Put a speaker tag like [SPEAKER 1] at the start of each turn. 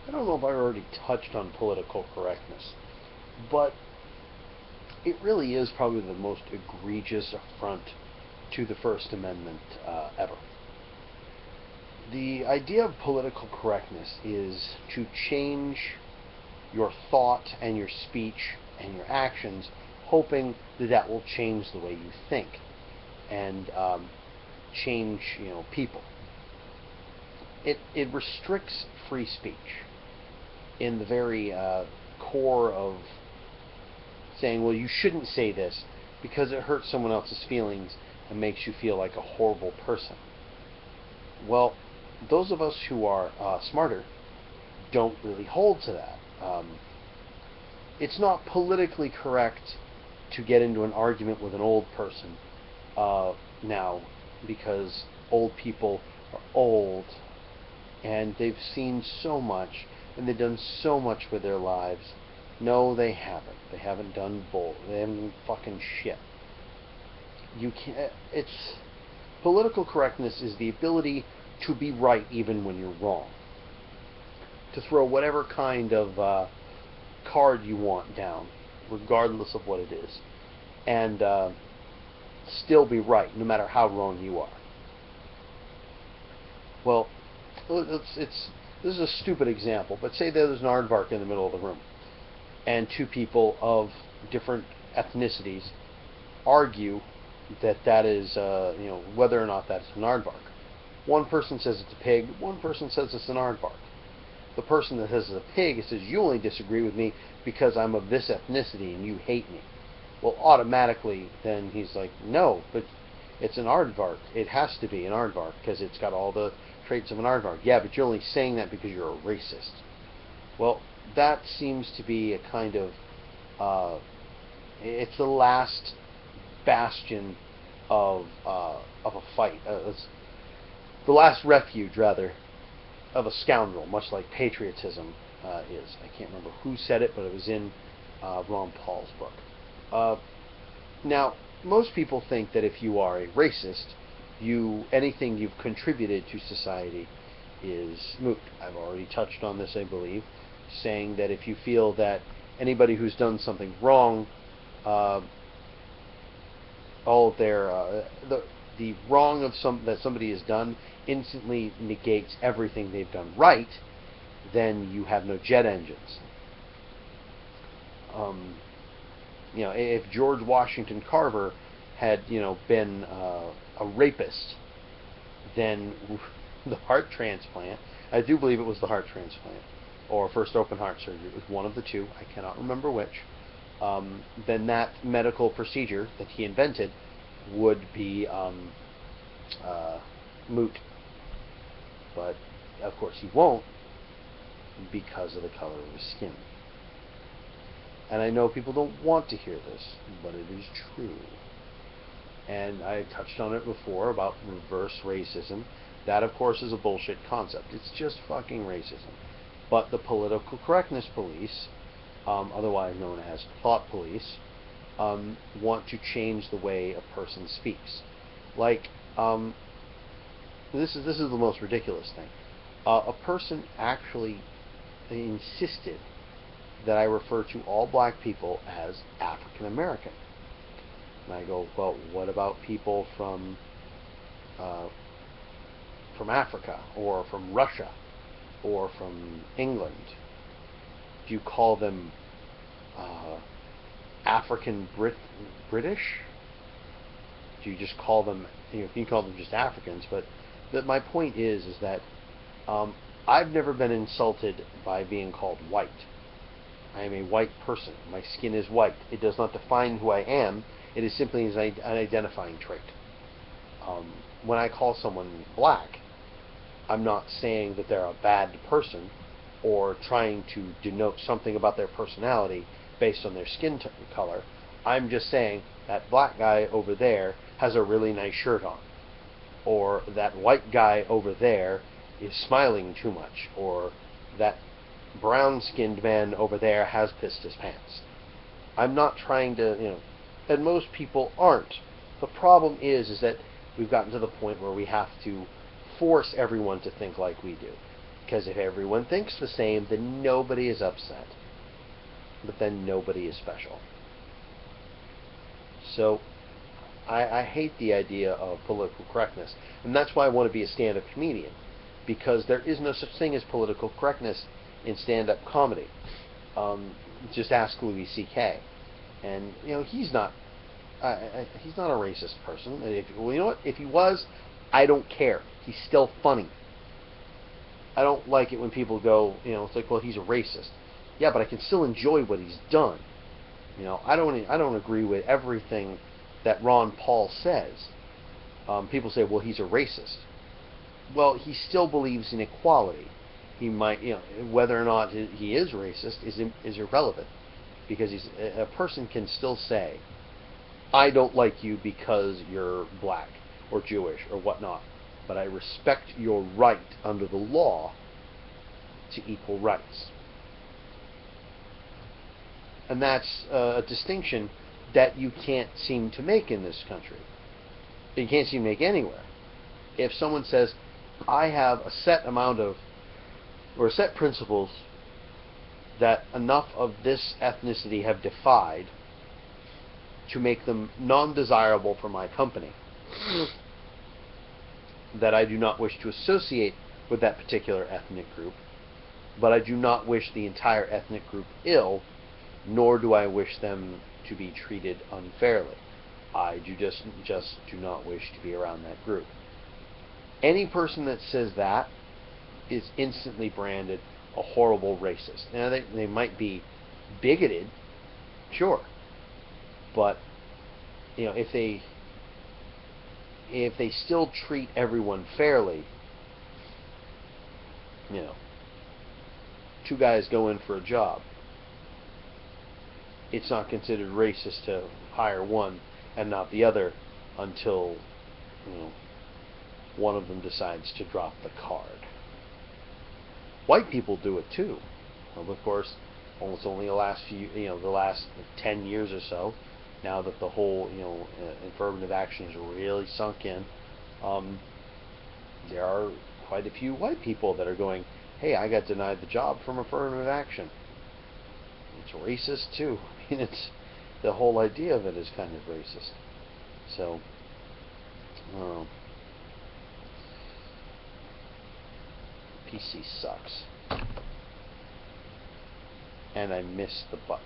[SPEAKER 1] I don't know if I already touched on political correctness, but it really is probably the most egregious affront to the First Amendment ever. The idea of political correctness is to change your thought and your speech and your actions, hoping that that will change the way you think and change, people. It restricts free speech in the very core of saying, well, you shouldn't say this because it hurts someone else's feelings and makes you feel like a horrible person. Well, those of us who are smarter don't really hold to that. It's not politically correct to get into an argument with an old person now, because old people are old and they've seen so much and they've done so much with their lives. No, they haven't. They haven't done bull. They haven't done fucking shit. You can't. It's political correctness is the ability to be right even when you're wrong. To throw whatever kind of card you want down, regardless of what it is, and still be right, no matter how wrong you are. Well, this is a stupid example, but say there's an aardvark in the middle of the room, and two people of different ethnicities argue that is, whether or not that's an aardvark. One person says it's a pig, one person says it's an aardvark. The person that says it's a pig says, you only disagree with me because I'm of this ethnicity and you hate me. Well, automatically, then he's like, no, but it's an aardvark. It has to be an aardvark because it's got all the traits of an aardvark. Yeah, but you're only saying that because you're a racist. Well, that seems to be a kind of, it's the last bastion of a fight. It's the last refuge, rather, of a scoundrel, much like patriotism is. I can't remember who said it, but it was in Ron Paul's book. Now, most people think that if you are a racist, anything you've contributed to society is moot. I've already touched on this, I believe, saying that if you feel that anybody who's done something wrong, all of their the wrong that somebody has done instantly negates everything they've done right, then you have no jet engines. If George Washington Carver had, been a rapist, then the heart transplant, I do believe it was the heart transplant, or first open heart surgery, it was one of the two, I cannot remember which, then that medical procedure that he invented would be moot. But, of course, he won't, because of the color of his skin. And I know people don't want to hear this, but it is true. And I touched on it before about reverse racism. That, of course, is a bullshit concept. It's just fucking racism. But the political correctness police, otherwise known as thought police, want to change the way a person speaks. Like, this is the most ridiculous thing. A person actually insisted that I refer to all black people as African American. And I go, well, what about people from Africa, or from Russia, or from England? Do you call them British? Do you just call them, you can call them just Africans? But my point is that I've never been insulted by being called white. I am a white person. My skin is white. It does not define who I am. It is simply an identifying trait. When I call someone black, I'm not saying that they're a bad person or trying to denote something about their personality based on their skin color. I'm just saying that black guy over there has a really nice shirt on, or that white guy over there is smiling too much, or that brown-skinned man over there has pissed his pants. I'm not trying to, and most people aren't. The problem is that we've gotten to the point where we have to force everyone to think like we do. Because if everyone thinks the same, then nobody is upset. But then nobody is special. So I hate the idea of political correctness. And that's why I want to be a stand-up comedian. Because there is no such thing as political correctness in stand-up comedy. Just ask Louis C.K. And, he's not a racist person. Well, you know what? If he was, I don't care. He's still funny. I don't like it when people go, it's like, well, he's a racist. Yeah, but I can still enjoy what he's done. I don't agree with everything that Ron Paul says. People say, well, he's a racist. Well, he still believes in equality. He might, whether or not he is racist is irrelevant, because a person can still say, I don't like you because you're black or Jewish or whatnot, but I respect your right under the law to equal rights. And that's a distinction that you can't seem to make in this country. You can't seem to make anywhere. If someone says, I have a set amount of, or set principles that enough of this ethnicity have defied to make them non-desirable for my company, that I do not wish to associate with that particular ethnic group, but I do not wish the entire ethnic group ill, nor do I wish them to be treated unfairly. I just do not wish to be around that group. Any person that says that is instantly branded a horrible racist. Now, they might be bigoted, sure, but if they still treat everyone fairly, two guys go in for a job, it's not considered racist to hire one and not the other until one of them decides to drop the card. White people do it too. Well, of course, almost only the last 10 years or so, now that the whole affirmative action is really sunk in, there are quite a few white people that are going, hey, I got denied the job from affirmative action. It's racist too. I mean, it's the whole idea of it is kind of racist. So, PC sucks. And I missed the button.